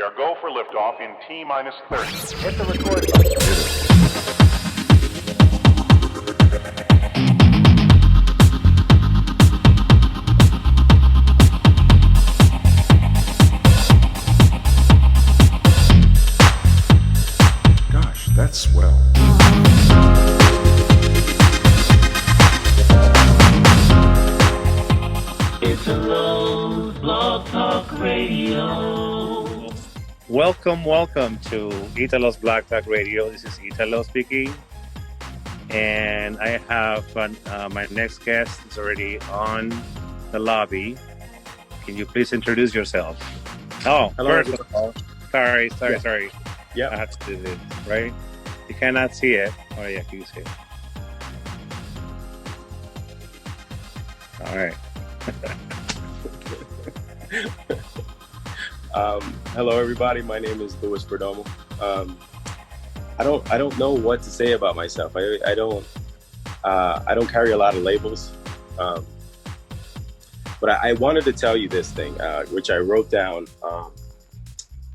We are go for liftoff in T minus 30. Hit the record button. Gosh, that's swell. It's a low blog talk radio. Welcome to Italo's Black Talk Radio. This is Italo speaking, and I have my next guest is already on the lobby. Can you please introduce yourself? Oh, Hello, first of all, sorry. Yeah. I have to do this, right? You cannot see it. Oh yeah, you see it. All right. Hello, everybody. My name is Perdomo. I don't know what to say about myself. I don't carry a lot of labels. But I wanted to tell you this thing, which I wrote down.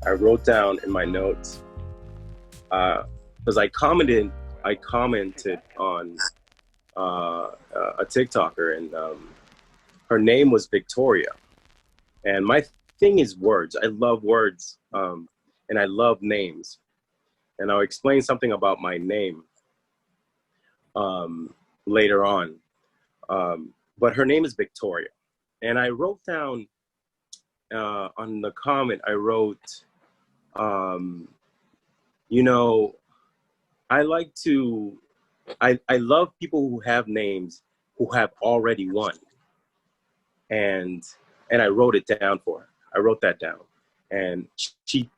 I wrote down in my notes because I commented on a TikToker, and her name was Victoria. And my thing is words. I love words, and I love names. And I'll explain something about my name later on. But her name is Victoria. And I wrote down on the comment, I wrote, I love people who have names who have already won. And I wrote it down for her. I wrote that down, and she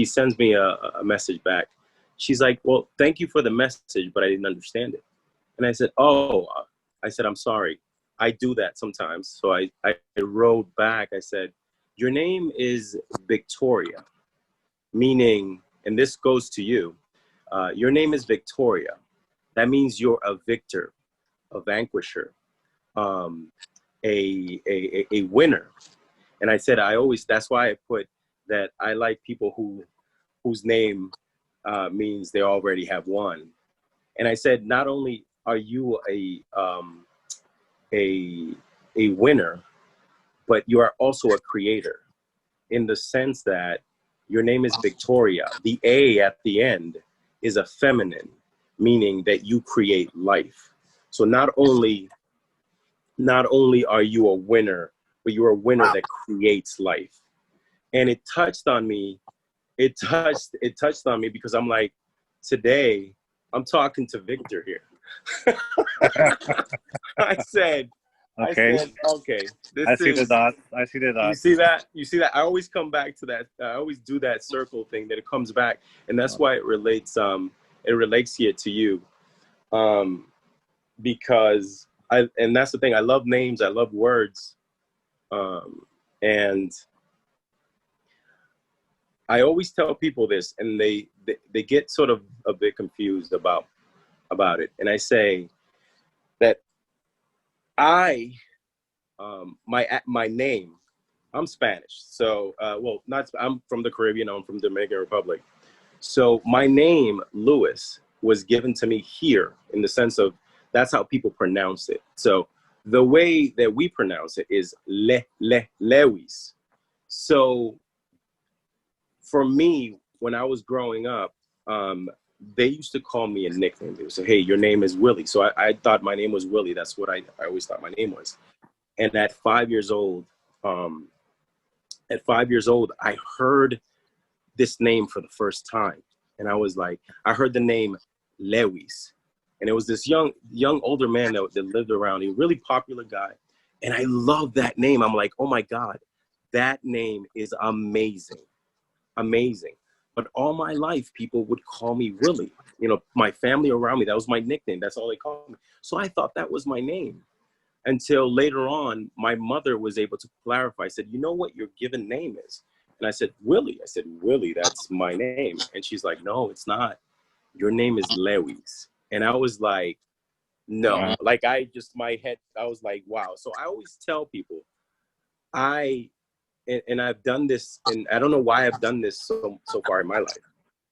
sends me a message back. She's like, "Well, thank you for the message, but I didn't understand it." And I said, I'm sorry. I do that sometimes. So I wrote back. I said, "Your name is Victoria, meaning, and this goes to you. Your name is Victoria. That means you're a victor, a vanquisher, a winner." And I said, that's why I put that I like people whose name means they already have won. And I said, not only are you a winner, but you are also a creator, in the sense that your name is Victoria. The A at the end is a feminine, meaning that you create life. So not only are you a winner, but you're a winner that creates life. And it touched on me. It touched on me because I'm like, today I'm talking to Victor here. I said, Okay. okay. I see the dots. You see that? I always come back to that. I always do that circle thing that it comes back. And that's why it relates here to you. Because and that's the thing. I love names. I love words. And I always tell people this, and they get sort of a bit confused about it. And I say that my name, I'm Spanish. So, I'm from the Caribbean. I'm from Dominican Republic. So my name, Lewis, was given to me here in the sense of that's how people pronounce it. So the way that we pronounce it is Lewis. So for me, when I was growing up, they used to call me a nickname. They would say, "Hey, your name is Willie." So I thought my name was Willie. That's what I always thought my name was. And at 5 years old, I heard this name for the first time. And I was like, I heard the name Lewis. And it was this young older man that lived around, a really popular guy. And I love that name. I'm like, oh my God, that name is amazing. Amazing. But all my life, people would call me Willie. My family around me, that was my nickname. That's all they called me. So I thought that was my name. Until later on, my mother was able to clarify. I said, "You know what your given name is?" And I said, "Willie." I said, "Willie, that's my name." And she's like, "No, it's not. Your name is Lewis." And I was like, no, my head, I was like, wow. So I always tell people, I and I've done this, and I don't know why I've done this so far in my life.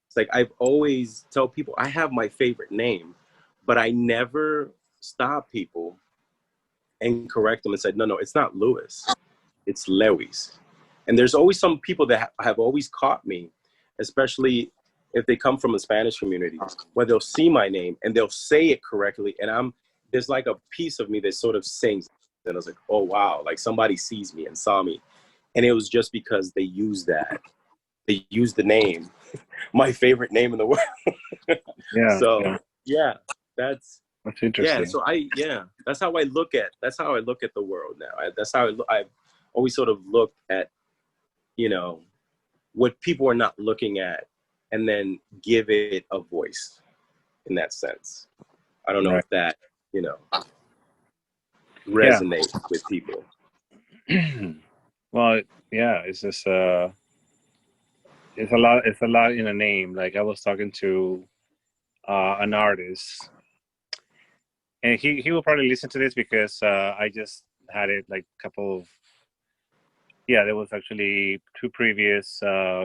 It's like I've always tell people I have my favorite name, but I never stop people and correct them and said, no, it's not Lewis, it's Lewis. And there's always some people that have always caught me, especially if they come from the Spanish community, where they'll see my name and they'll say it correctly, and there's like a piece of me that sort of sings, and I was like, oh wow, like somebody sees me and saw me. And it was just because they used that. They used the name, my favorite name in the world. Yeah. So yeah, that's interesting. So that's how I look at the world now. That's how I've always sort of looked at, what people are not looking at, and then give it a voice in that sense. I don't know if that, resonates with people. Well, yeah, it's just it's a lot in a name. Like I was talking to an artist, and he will probably listen to this because I just had it like a couple of there was actually 2 previous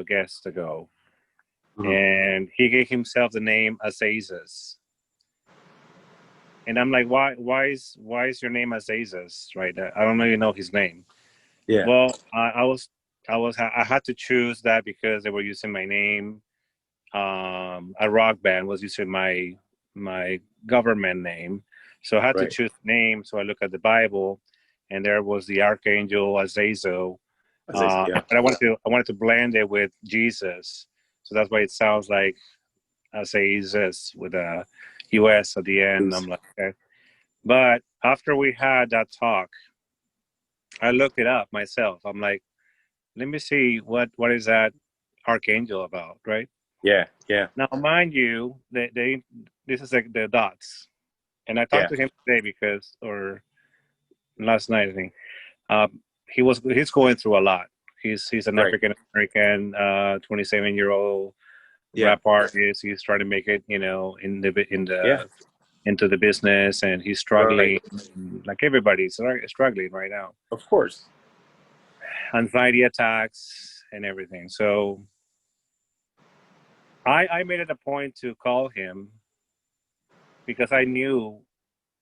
guests ago, and he gave himself the name Azazel. And I'm like, why is your name Azazel, right? I don't even know his name. Yeah. Well, I had to choose that because they were using my name. A rock band was using my government name, so I had to choose a name. So I look at the Bible, and there was the archangel Azazel. But I wanted to blend it with Jesus, so that's why it sounds like Azazel with a US at the end. I'm like, okay. But after we had that talk, I looked it up myself. I'm like, let me see what is that archangel about, right? Yeah. Now, mind you, this is like the dots, and I talked to him today or last night, I think. He's going through a lot. He's an African American, 27-year-old rap artist. He's trying to make it, into the business, and he's struggling, like everybody's struggling right now. Of course. Anxiety attacks and everything. So I made it a point to call him because I knew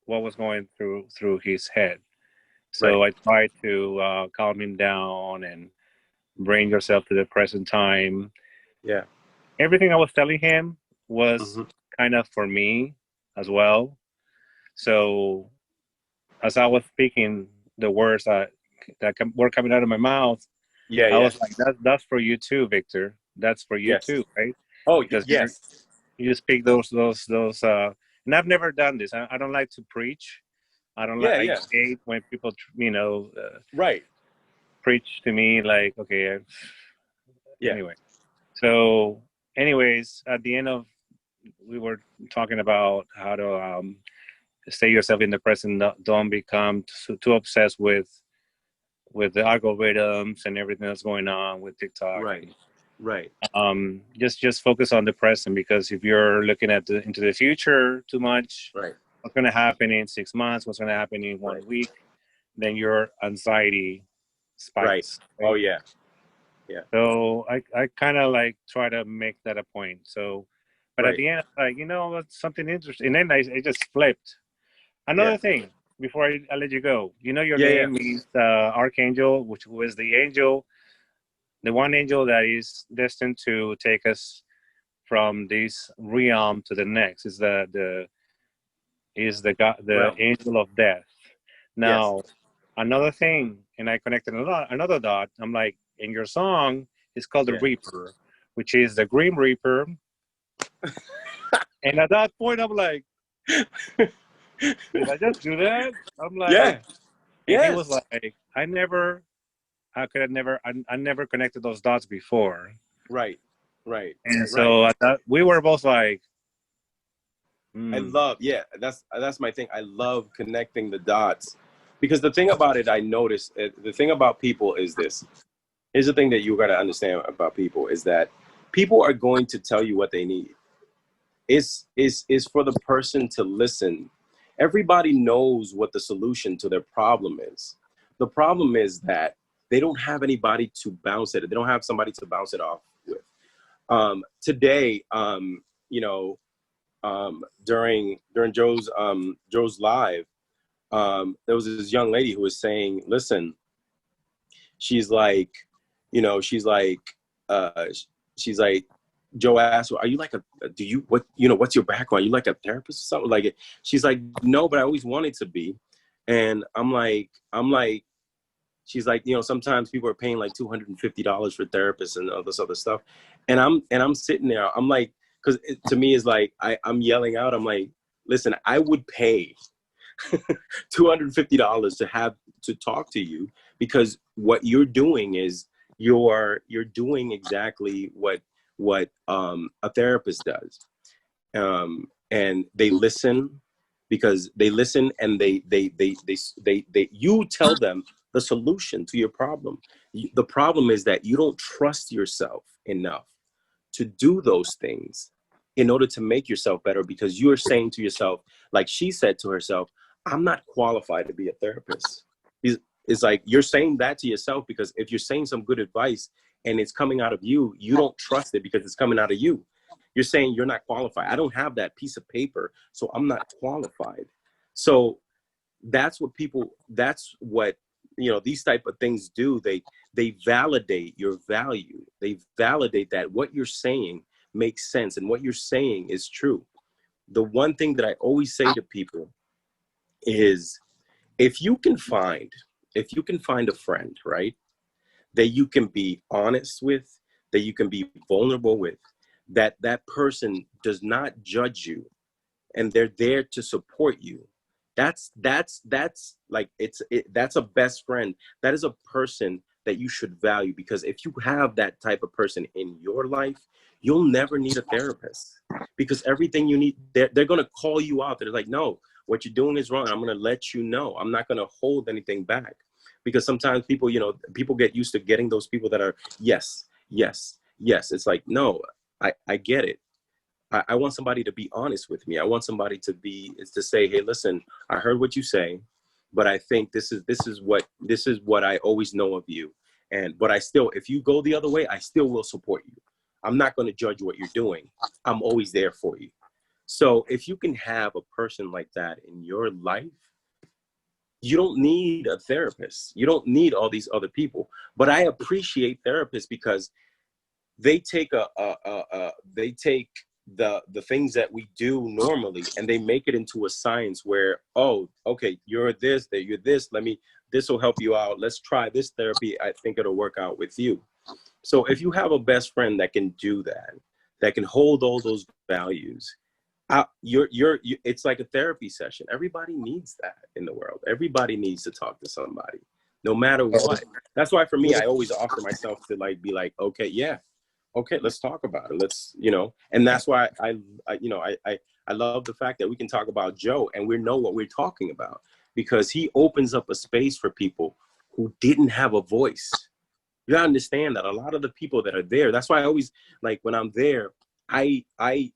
what was going through his head. So I tried to calm him down and bring yourself to the present time. Yeah. Everything I was telling him was kind of for me as well. So as I was speaking the words that were coming out of my mouth, I was like, that's for you too, Victor. That's for you too, right? Oh, because yes. You speak those and I've never done this. I don't like to preach. I don't like. I hate when people, preach to me like, okay. Anyway, so anyways, at the end of, we were talking about how to stay yourself in the present. Don't become too obsessed with the algorithms and everything that's going on with TikTok. Right. Just focus on the present, because if you're looking at into the future too much, what's going to happen in 6 months, what's going to happen in 1 week, then your anxiety spikes. Oh yeah. So I kind of like try to make that a point. So, but at the end, like, it's something interesting. And then I just flipped. Another thing before I let you go. Your name means archangel, which was the angel. The one angel that is destined to take us from this realm to the next is the angel of death. Now, another thing, and I connected another dot. I'm like, in your song, it's called the Reaper, which is the Grim Reaper. And at that point, I'm like, did I just do that? I'm like, and he was like, I never connected those dots before. Right. And so we were both like, I love, that's my thing. I love connecting the dots, because the thing about it, I noticed, the thing about people is this. Here's the thing that you got to understand about people is that people are going to tell you what they need. It's for the person to listen. Everybody knows what the solution to their problem is. The problem is that they don't have anybody to bounce it. They don't have somebody to bounce it off with. Today, you know, during Joe's live, there was this young lady who was saying, listen, she's like, you know, she's like, Joe asked her, are you like what's your background? Are you like a therapist or something like it? She's like, no, but I always wanted to be. And I'm like, she's like, you know, sometimes people are paying like $250 for therapists and all this other stuff. And I'm sitting there, I'm like, because to me is like, I'm yelling out, I'm like, listen, I would pay $250 to talk to you, because what you're doing is you're doing exactly what a therapist does. And they listen, because they listen, and they you tell them the solution to your problem. The problem is that you don't trust yourself enough to do those things in order to make yourself better, because you're saying to yourself, like she said to herself, I'm not qualified to be a therapist. It's like you're saying that to yourself, because if you're saying some good advice and it's coming out of you, you don't trust it because it's coming out of you. You're saying you're not qualified. I don't have that piece of paper, so I'm not qualified. So that's what you know, these type of things do. They validate your value. They validate that what you're saying makes sense and what you're saying is true. The one thing that I always say to people is, if you can find a friend, right, that you can be honest with, that you can be vulnerable with, that person does not judge you and they're there to support you, that's like that's a best friend. That is a person that you should value, because if you have that type of person in your life, you'll never need a therapist, because everything you need, they're going to call you out. They're like, no, what you're doing is wrong. I'm going to let you know. I'm not going to hold anything back, because sometimes people, you know, people get used to getting those people that are yes, yes, yes. It's like, no, I get it. I want somebody to be honest with me. I want somebody to say, hey, listen, I heard what you say, but I think this is what I always know of you. But I still, if you go the other way, I still will support you. I'm not going to judge what you're doing. I'm always there for you. So if you can have a person like that in your life, you don't need a therapist. You don't need all these other people. But I appreciate therapists, because they take the things that we do normally and they make it into a science where, oh, okay, you're this, this will help you out. Let's try this therapy. I think it'll work out with you. So if you have a best friend that can do that, that can hold all those values, it's like a therapy session. Everybody needs that in the world. Everybody needs to talk to somebody, no matter what. That's why for me, I always offer myself to be like, okay, yeah, okay, let's talk about it. Let's, you know, and that's why I love the fact that we can talk about Joe and we know what we're talking about, because he opens up a space for people who didn't have a voice. You gotta understand that a lot of the people that are there, that's why I always, like, when I'm there, I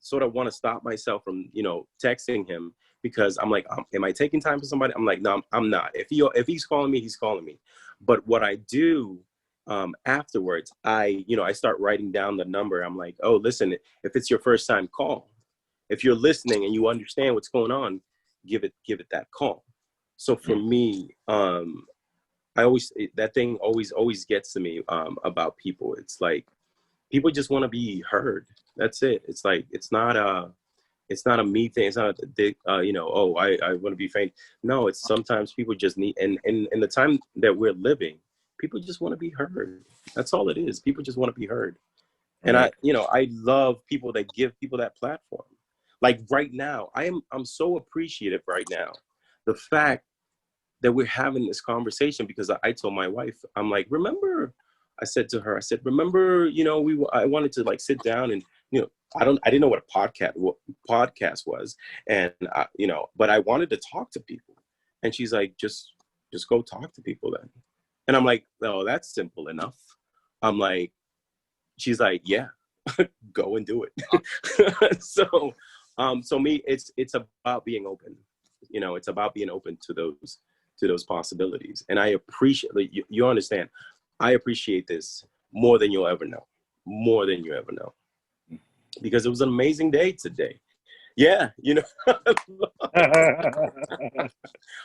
sort of want to stop myself from, you know, texting him, because I'm like, am I taking time for somebody? I'm like, no, I'm not. If he's calling me, he's calling me. But what I do afterwards, I start writing down the number. I'm like, oh, listen, if it's your first time call, if you're listening and you understand what's going on, give it that call. So for me, that thing always gets to me about people. It's like, people just want to be heard. That's it. It's like, it's not a me thing. It's not I want to be famous. No, it's sometimes people just need, and in the time that we're living, people just want to be heard. That's all it is. People just want to be heard. And I love people that give people that platform. Like right now, I'm so appreciative right now. The fact that we're having this conversation, because I told my wife, I'm like, remember, I said to her, remember, I wanted to like sit down and, I didn't know what a podcast was. And, but I wanted to talk to people. And she's like, just go talk to people then. And I'm like, oh, that's simple enough. I'm like, she's like, yeah, go and do it. So me, it's about being open. It's about being open to those possibilities. And I appreciate, like, you understand, I appreciate this more than you'll ever know. More than you ever know. Because it was an amazing day today. Yeah, you know.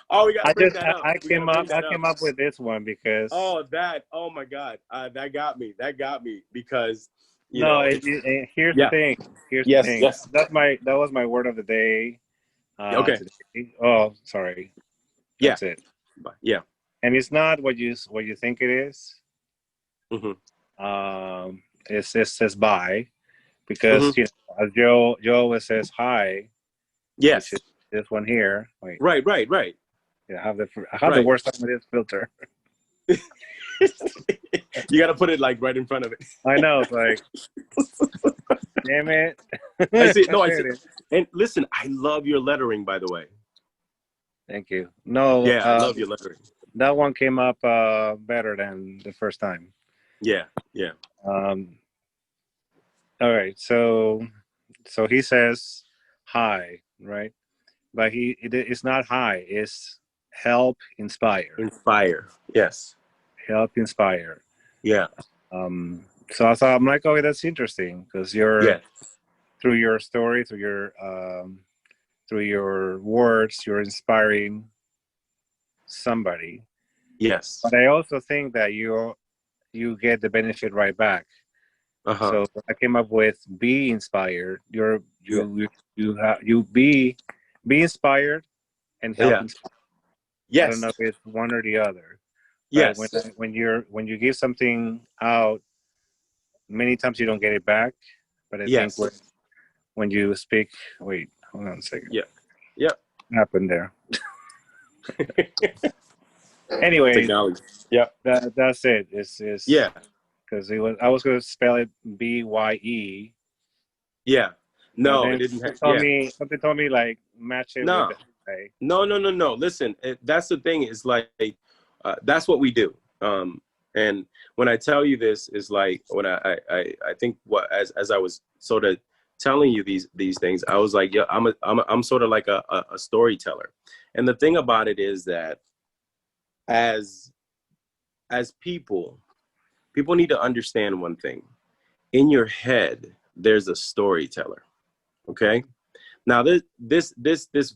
Oh, we gotta bring that up. I We gotta came bring up that up. with this one because Oh my God, that got me. That got me because you no, know it's here's the yeah. thing. Here's the Yes, thing. yes. That was my word of the day Okay. today. Oh, sorry. Yeah, That's it. yeah. And it's not what you think it is. Hmm. It says bye Hmm. because as Joe always says hi, which is Yes. this one here. Wait, Right, right, right, yeah, I have the right. worst time with this filter. You got to put it like right in front of it. I know, it's like, damn it. I see. No, I There see. it is. And listen, I love your lettering, by the way. Thank you. No, Yeah, I love your lettering. that one came up better than the first time. Yeah, yeah, Um, all right, so he says hi, right? But it's not hi. It's help inspire. inspire. Yes. Help inspire. Yeah, So I'm like, okay, that's interesting because yeah, through your story, through your words, you're inspiring somebody. yes. But I also think that you get the benefit right back. Uh-huh. So I came up with be inspired. Yeah, You be inspired and help yeah. inspire. I don't know Yes, if it's one or the other, but yes, when you give something out, many times you don't get it back. But I think yes. when you speak, wait, hold on a second. Yeah, yeah. What happened there? Anyway, Technology. Yeah, that's it. It's yeah, because I was going to spell it BYE, yeah. but No, it then didn't have, yeah. something told me like match it with No, the hey. no, no, no, no. Listen, that's the thing is like, that's what we do. And when I tell you this is like, when I think as I was sort of telling you these things, I was like, yeah, I'm sort of like a storyteller. And the thing about it is that as people need to understand one thing. In your head, there's a storyteller. Okay. Now this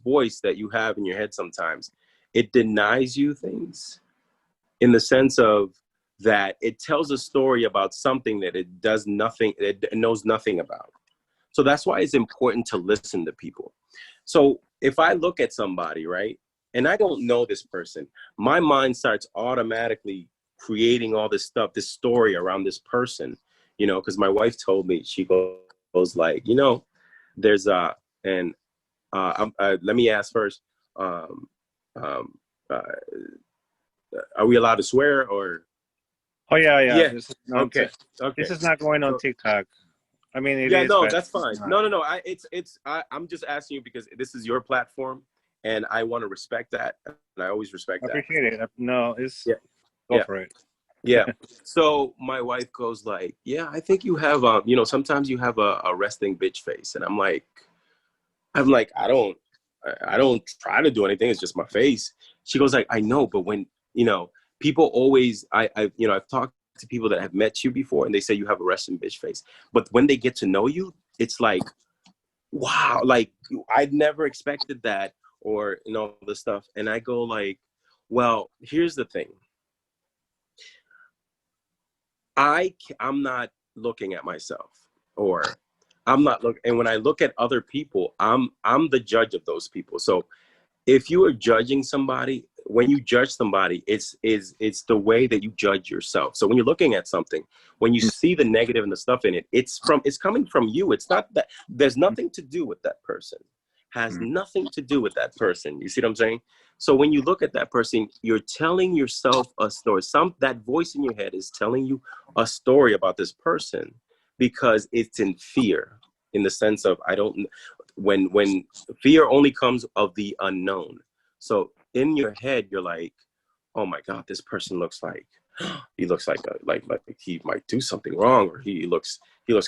voice that you have in your head sometimes, it denies you things in the sense of that it tells a story about something that it does nothing, it knows nothing about. So that's why it's important to listen to people. So if I look at somebody, right, and I don't know this person, my mind starts automatically creating all this stuff, this story around this person, because my wife told me, she goes like, there's and let me ask first, um, um, uh, are we allowed to swear or? Oh yeah. Yeah. Okay. This Okay. is not going on So TikTok. I mean, it yeah, is, no, but that's it's fine. not. No. I'm just asking you because this is your platform, and I want to respect that, and I always respect I that. appreciate it. No, it's Yeah. go Yeah. for it. Yeah. So my wife goes like, yeah, I think you have, sometimes you have a resting bitch face, and I'm like, I don't try to do anything. It's just my face. She goes like, I know, but when, people always, I've talked to people that have met you before and they say you have a resting bitch face. But when they get to know you, it's like, wow, like I'd never expected that or, all this stuff. And I go like, well, here's the thing. I'm not looking at myself or I'm not looking. And when I look at other people, I'm the judge of those people. So if you are judging somebody, when you judge somebody, it's the way that you judge yourself. So when you're looking at something, when you see the negative and the stuff in it, it's coming from you. It's not that there's nothing to do with that person. Has nothing to do with that person. You see what I'm saying? So when you look at that person, you're telling yourself a story. That voice in your head is telling you a story about this person because it's in fear, in the sense of when fear only comes of the unknown. So in your head, you're like, oh my God, this person looks like he looks like he might do something wrong, or he looks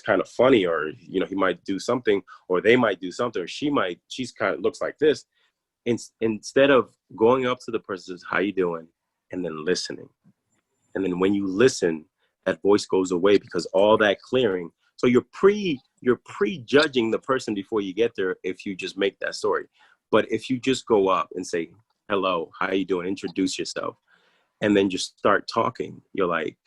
kind of funny, or he might do something, or they might do something, or she's kind of looks like this. Instead of going up to the person, how you doing, and then listening. And then when you listen, that voice goes away because all that clearing. So you're prejudging the person before you get there if you just make that story. But if you just go up and say, hello, how you doing? Introduce yourself. And then just start talking. You're like,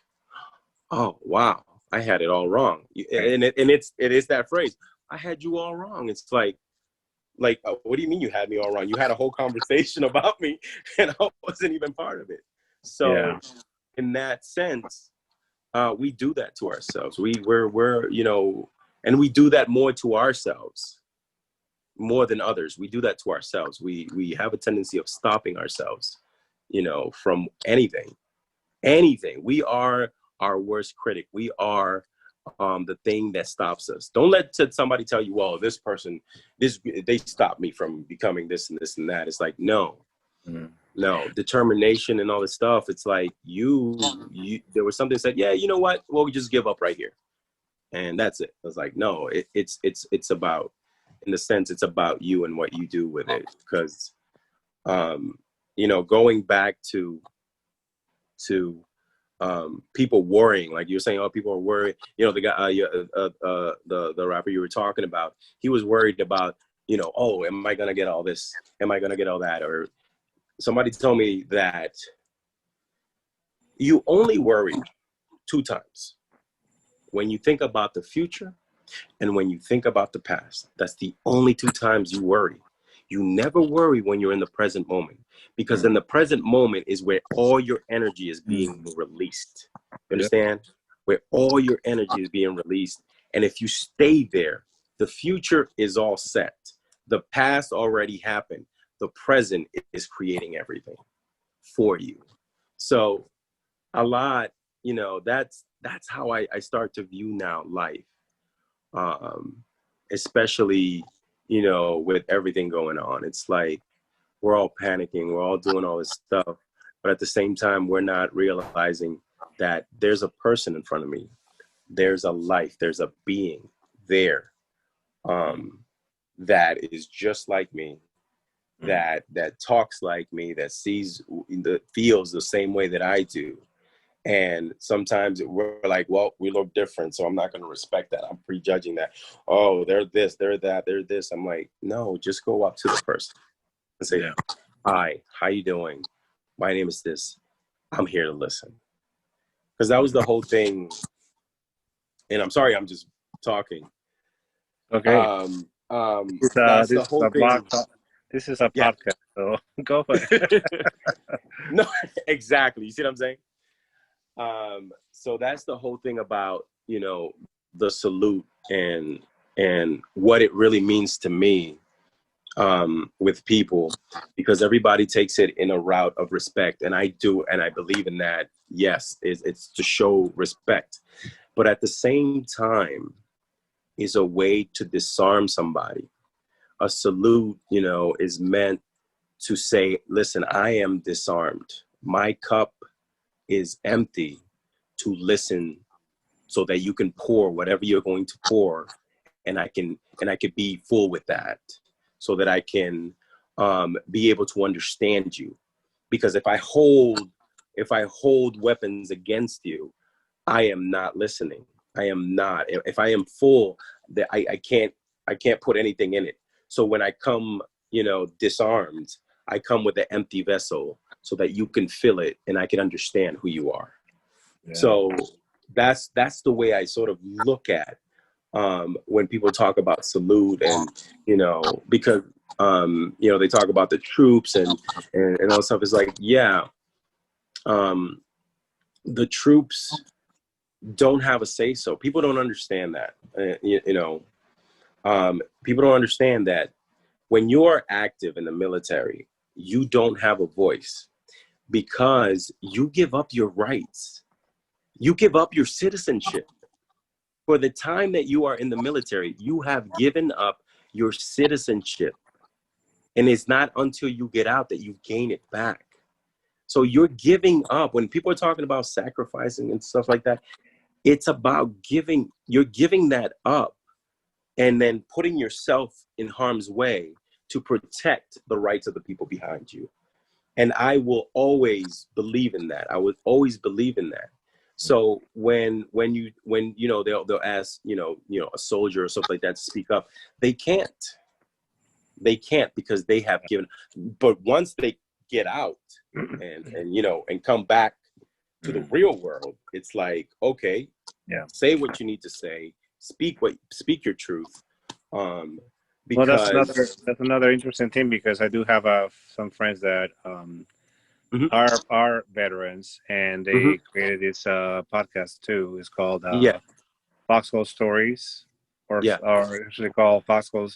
oh, wow, I had it all wrong. And it is that phrase. I had you all wrong. It's like, what do you mean you had me all wrong? You had a whole conversation about me and I wasn't even part of it. So in that sense, we do that to ourselves. We're, you know, and we do that more to ourselves more than others. We do that to ourselves. We have a tendency of stopping ourselves, you know, from anything. We are our worst critic. We are the thing that stops us. Don't let somebody tell you, well, this person, they stopped me from becoming this and this and that. It's like, no, determination and all this stuff. It's like you there was something that said, yeah, you know what? Well, we just give up right here. And that's it. I was like, no, it's about, in the sense, it's about you and what you do with it. Because, you know, going back to people worrying, like you're saying, oh, people are worried. You know, the guy, the rapper you were talking about, he was worried about, you know, oh, am I gonna get all this? Am I gonna get all that? Or somebody told me that you only worry 2 times: when you think about the future and when you think about the past. That's the only 2 times you worry. You never worry when you're in the present moment, because in the present moment is where all your energy is being released. You understand? Where all your energy is being released. And if you stay there, the future is all set. The past already happened. The present is creating everything for you. So a lot, you know, that's how I start to view now life. Especially, you know, with everything going on. It's like we're all panicking, we're all doing all this stuff, but at the same time, we're not realizing that there's a person in front of me. There's a life, there's a being there that is just like me, that talks like me, that feels the same way that I do. And sometimes we're like, well, we look different, so I'm not going to respect that. I'm prejudging that. Oh, they're this, they're that, they're this. I'm like, no, just go up to the person and say, hi, how you doing? My name is this. I'm here to listen. Because that was the whole thing. And I'm sorry, I'm just talking. Okay. That's the whole thing. This is a podcast, so go for it. No, exactly. You see what I'm saying? So that's the whole thing about, you know, the salute and what it really means to me with people, because everybody takes it in a route of respect, and I do, and I believe in that. Yes, it's to show respect, but at the same time is a way to disarm somebody. A salute, you know, is meant to say, listen, I am disarmed. My cup is empty, to listen so that you can pour whatever you're going to pour, and I can be full with that, so that I can be able to understand you. Because if I hold weapons against you, I am not listening. I am not. If I am full, that I can't put anything in it. So when I come, you know, disarmed, I come with an empty vessel so that you can fill it and I can understand who you are. Yeah. So that's the way I sort of look at when people talk about salute, and, you know, because, you know, they talk about the troops and all stuff. It's like, yeah, the troops don't have a say so. People don't understand that. You know, people don't understand that when you're active in the military, you don't have a voice, because you give up your rights. You give up your citizenship. For the time that you are in the military, you have given up your citizenship. And it's not until you get out that you gain it back. So you're giving up. When people are talking about sacrificing and stuff like that, it's about you're giving that up and then putting yourself in harm's way to protect the rights of the people behind you. And I will always believe in that. I would always believe in that. So when they'll ask a soldier or something like that to speak up, they can't because they have given. But once they get out and come back to the real world, it's like, okay, say what you need to say, speak your truth. Well, Because that's another interesting thing, because I do have some friends that Mhm, are veterans, and mhm, they created this podcast too. It's called yeah, Foxhole Stories, yeah, or actually called Foxhole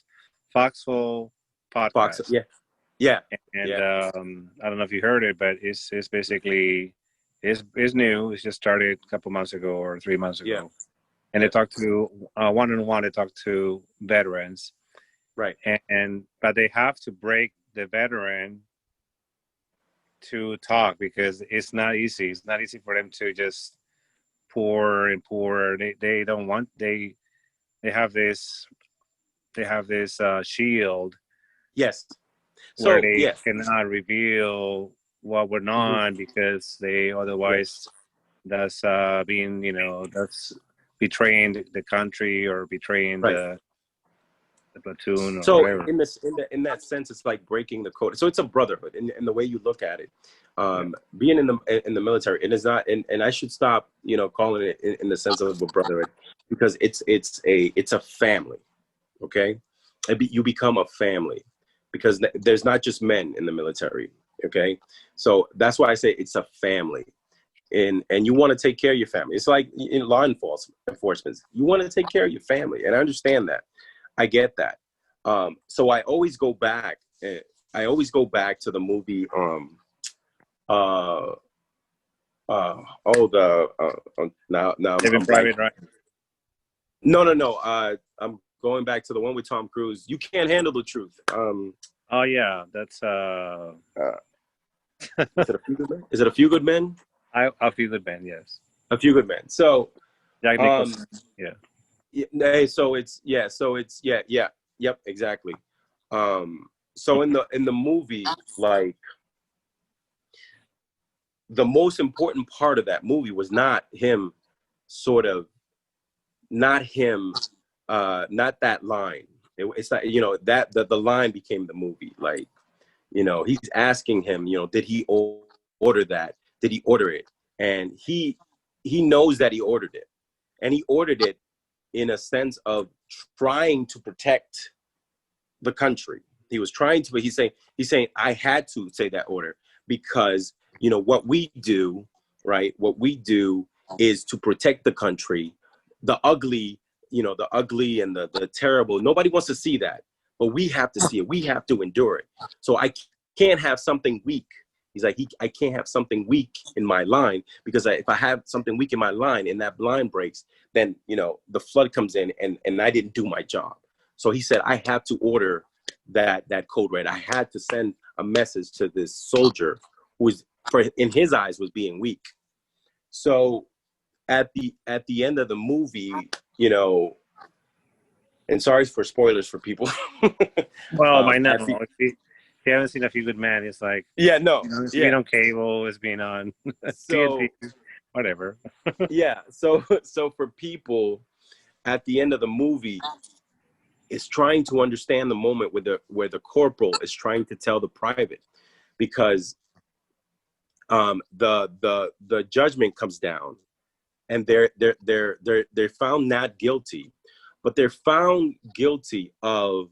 Fox, Podcast. yeah, yeah, And yeah, I don't know if you heard it, but it's basically it's new. It's just started a couple months ago or 3 months yeah, ago, and they yeah, talk to one on one. They talk to veterans, right, and but they have to break the veteran to talk, because it's not easy. It's not easy for them to just pour and pour. They don't want they have this shield yes. where So they yeah, cannot reveal what went mhm, on, because they yeah, otherwise that's being, that's betraying the country, or betraying right. the platoon or So whatever. in that sense, it's like breaking the code. So it's a brotherhood in the way you look at it. Yeah. Being in the military, it is not, and I should stop, calling it in the sense of a brotherhood, because it's a family. Okay, you become a family, because there's not just men in the military. Okay, so that's why I say it's a family. And you want to take care of your family. It's like in law enforcement. You want to take care of your family, and I understand that. I get that. So I always go back. I always go back to the movie. Uh, now Saving I'm blank. Private Ryan. No. I'm going back to the one with Tom Cruise. You can't handle the truth. Oh yeah, that's Uh, is it a few good men? Is it a few good men? I feel the band. Yes, A few good men. So Jack um, Nicholson. Yeah. yep, exactly. So in the movie, like, the most important part of that movie was not him, sort of, not him, not that line. It's not, that the line became the movie. Like, he's asking him, did he order that? Did he order it? And he knows that he ordered it, and he ordered it in a sense of trying to protect the country. He was trying to, but he's saying I had to say that order, because what we do, right? What we do is to protect the country. The ugly, the ugly and the terrible. Nobody wants to see that, but we have to see it. We have to endure it. So I can't have something weak. He's like, I can't have something weak in my line, because if I have something weak in my line and that blind breaks, then the flood comes in, and I didn't do my job. So he said, I have to order that code red. I had to send a message to this soldier who was, in his eyes, was being weak. So at the end of the movie, and sorry for spoilers for people. Well, by now, At the if you haven't seen A Few Good Men, it's like, Yeah, no, it's been yeah. on cable, it's been on TNT, So whatever. yeah, so for people, at the end of the movie, is trying to understand the moment where the corporal is trying to tell the private, because the judgment comes down, and they're found not guilty, but they're found guilty of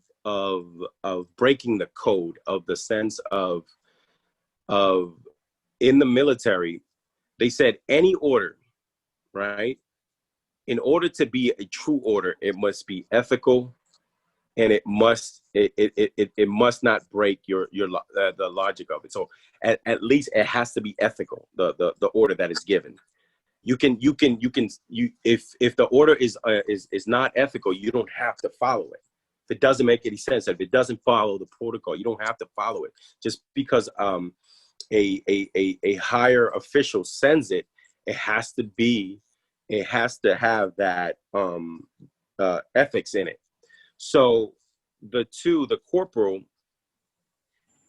breaking the code, of the sense of in the military. They said any order, right? In order to be a true order, it must be ethical, and it must not break your the logic of it. So at least it has to be ethical. The order that is given. You if the order is not ethical, you don't have to follow it. If it doesn't make any sense, if it doesn't follow the protocol, you don't have to follow it. Just because a higher official sends it, it has to have that ethics in it. So the corporal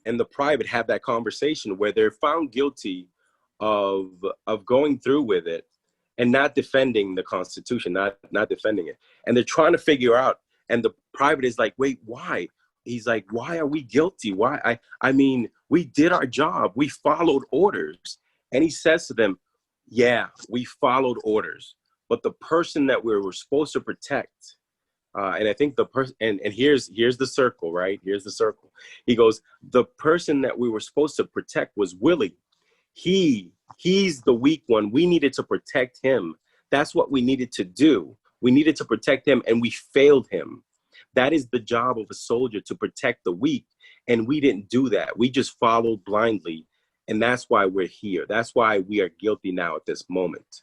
and the private have that conversation where they're found guilty of going through with it and not defending the Constitution, not defending it. And they're trying to figure out, and the private is like, wait, why? He's like, why are we guilty? Why? I mean, we did our job. We followed orders. And he says to them, yeah, we followed orders. But the person that we were supposed to protect, and I think the person, and here's the circle, right? Here's the circle. He goes, the person that we were supposed to protect was Willie. He's the weak one. We needed to protect him. That's what we needed to do. We needed to protect him, and we failed him. That is the job of a soldier, to protect the weak. And we didn't do that. We just followed blindly. And that's why we're here. That's why we are guilty now at this moment.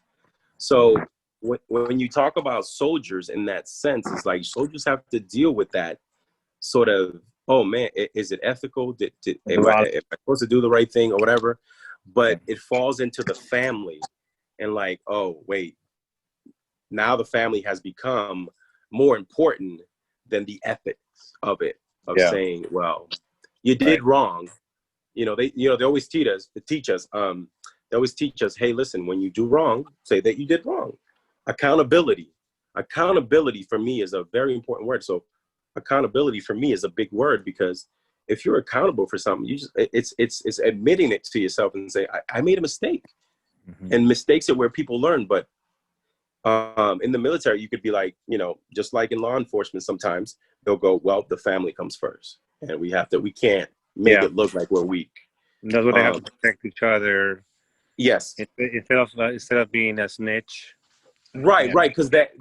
So when you talk about soldiers in that sense, it's like soldiers have to deal with that sort of, oh man, is it ethical? Am I supposed to do the right thing or whatever? But it falls into the family and like, oh, wait, now the family has become more important than the ethics of it, of saying, well, you did wrong. They always teach us, they always teach us, hey, listen, when you do wrong, say that you did wrong. Accountability for me is a very important word. So accountability for me is a big word, because if you're accountable for something, you just, it's admitting it to yourself and say, I made a mistake. Mm-hmm. And mistakes are where people learn. But in the military, you could be like, just like in law enforcement, sometimes they'll go, well, the family comes first, and we can't make it look like we're weak. That's what they have to protect each other. Yes. Instead of being a snitch. Right. Because the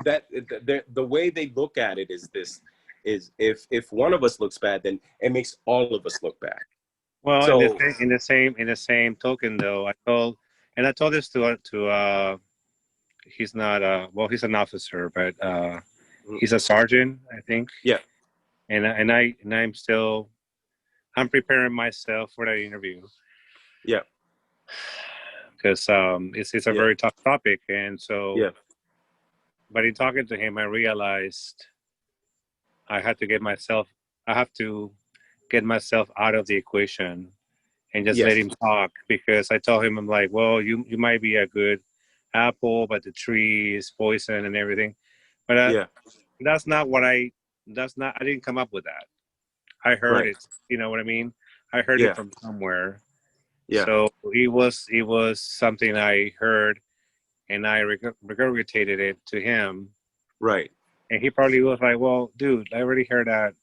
way they look at it is this: is if one of us looks bad, then it makes all of us look bad. Well, so, in the same token, though, I told this to he's not he's an officer, but he's a sergeant, I think. Yeah. And I'm preparing myself for that interview. Yeah. Because it's a very tough topic, and so. But in talking to him, I realized I have to get myself out of the equation and just let him talk, because I told him, I'm like, well, you might be a good apple, but the tree is poison and everything. But I didn't come up with that. I heard it, you know what I mean? I heard it from somewhere. Yeah. So it was something I heard, and I regurgitated it to him. Right. And he probably was like, well, dude, I already heard that,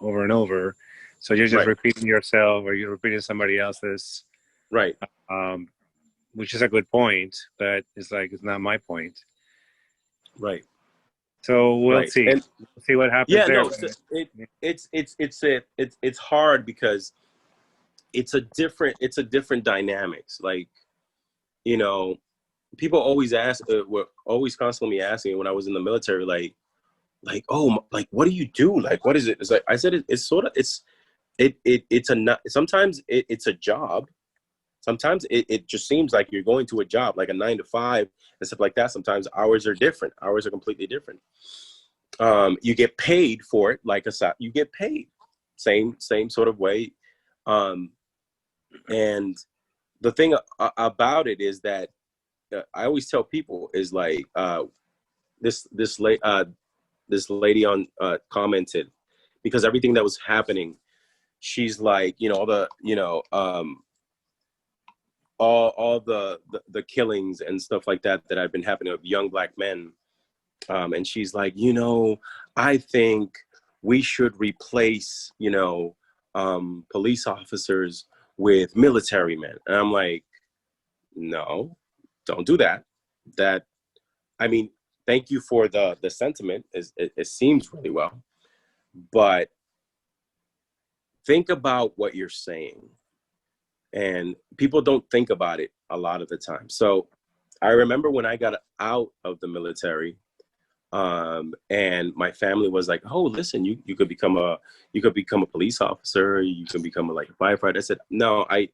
over and over. So you're just repeating yourself, or you're repeating somebody else's. Right. Which is a good point, but it's not my point. Right. So we'll see. We'll see what happens there. It's hard because it's a different dynamics. Like, people always were always constantly asking when I was in the military, like, oh, like, what do you do? Like, what is it? It's like, I said, sometimes it's a job. Sometimes it just seems like you're going to a job, like a 9 to 5 and stuff like that. Sometimes hours are different. Hours are completely different. You get paid for it. You get paid same sort of way. And the thing about it is that I always tell people is like, this lady on commented, because everything that was happening, she's like, all the killings and stuff like that have been happening of young Black men. And she's like, I think we should replace, police officers with military men. And I'm like, no, don't do that. Thank you for the sentiment. It seems really well, but think about what you're saying. And people don't think about it a lot of the time. So I remember when I got out of the military, and my family was like, oh, listen, you could become a police officer, you can become a firefighter. I said, no, I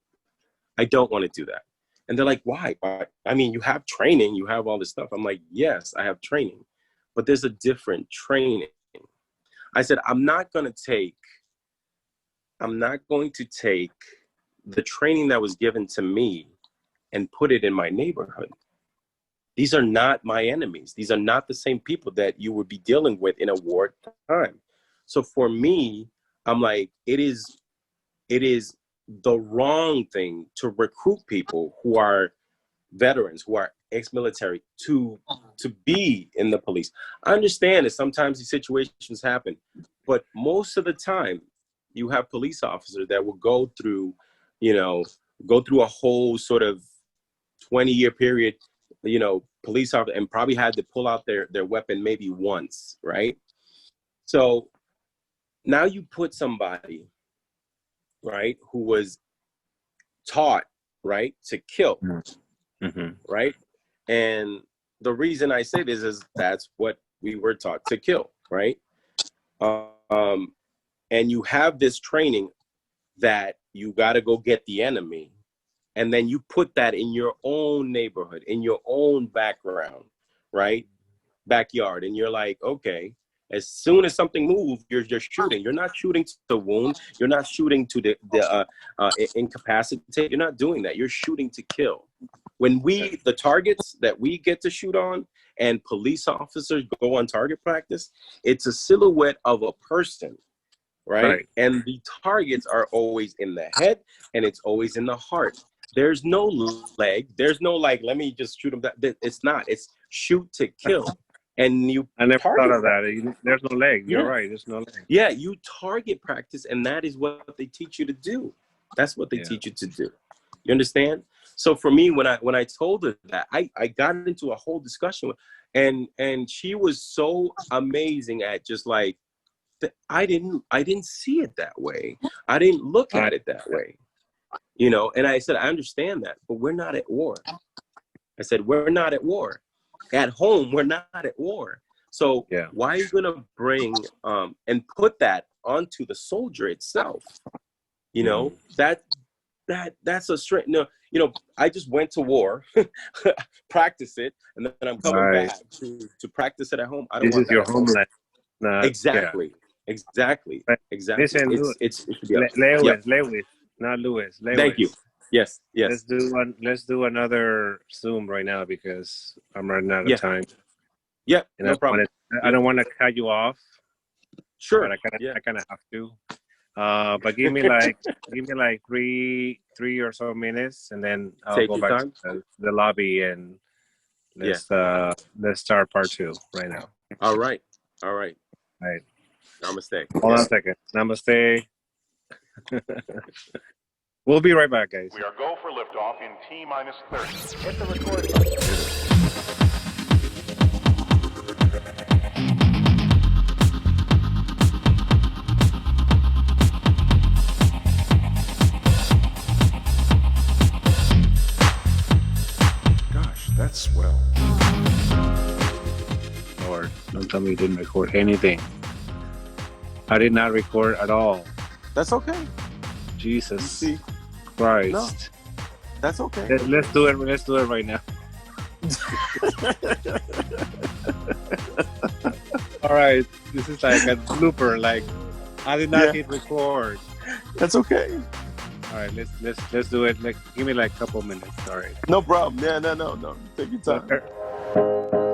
don't want to do that. And they're like, why? You have training, you have all this stuff. I'm like, yes, I have training, but there's a different training. I said, I'm not going to take I'm not going to take the training that was given to me and put it in my neighborhood. These are not my enemies. These are not the same people that you would be dealing with in a war time. So for me, I'm like, it is the wrong thing to recruit people who are veterans, who are ex-military, to be in the police. I understand that sometimes these situations happen, but most of the time you have police officers that will go through a whole sort of 20-year period, police officer, and probably had to pull out their weapon maybe once, right? So now you put somebody, right, who was taught, right, to kill, Mm-hmm. right? And the reason I say this is that's what we were taught, to kill, right? And you have this training that you got to go get the enemy, and then you put that in your own neighborhood, in your own background, right, backyard, and you're like, okay, as soon as something moves, you're just shooting. You're not shooting to wound. You're not shooting to incapacitate. You're not doing that. You're shooting to kill. When the targets that we get to shoot on and police officers go on target practice, it's a silhouette of a person, right? And the targets are always in the head, and it's always in the heart. There's no leg. There's no like, let me just shoot them. It's not. It's shoot to kill. And I never thought of that. There's no leg. You're right. There's no leg. Yeah, you target practice, and that is what they teach you to do. That's what they teach you to do. You understand? So for me, when I told her that, I got into a whole discussion with, and she was so amazing at just like, I didn't see it that way. I didn't look at it that way. And I said, I understand that, but we're not at war. I said, we're not at war. At home, we're not at war. So why are you going to bring and put that onto the soldier itself? That's a strength. No, I just went to war, practice it, and then I'm coming back to practice it at home. I don't want that. This is your homeland. Exactly. Listen, it should be Lewis, not Lewis. Lewis. Thank you. Yes. Let's do another Zoom right now because I'm running out of time. Yeah, and no problem. I don't want to cut you off. Sure. But I kind of have to. But give me like 3 or so minutes, and then I'll go back to the lobby and let's start part 2 right now. All right. Namaste. Hold on a second. Namaste. We'll be right back, guys. We are go for liftoff in T-minus 30. Hit the record button. That's swell. Lord, don't tell me you didn't record anything. I did not record at all. That's okay. Jesus Christ. No, that's okay. Let's do it. Let's do it right now. All right. This is like a blooper. Like I did not hit record. That's okay. All right, let's do it. Like, give me like a couple minutes. All right. No problem. Yeah, no. Take your time.